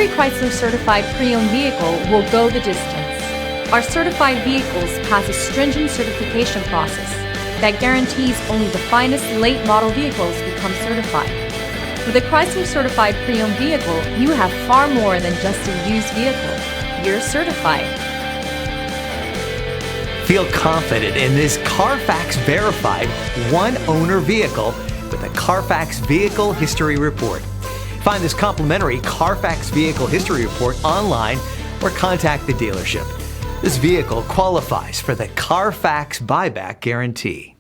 Every Chrysler certified pre-owned vehicle will go the distance. Our certified vehicles pass a stringent certification process that guarantees only the finest late model vehicles become certified. With a Chrysler certified pre-owned vehicle, you have far more than just a used vehicle. You're certified. Feel confident in this Carfax verified one-owner vehicle with a Carfax Vehicle History Report. Find this complimentary Carfax Vehicle History Report online or contact the dealership. This vehicle qualifies for the Carfax Buyback Guarantee.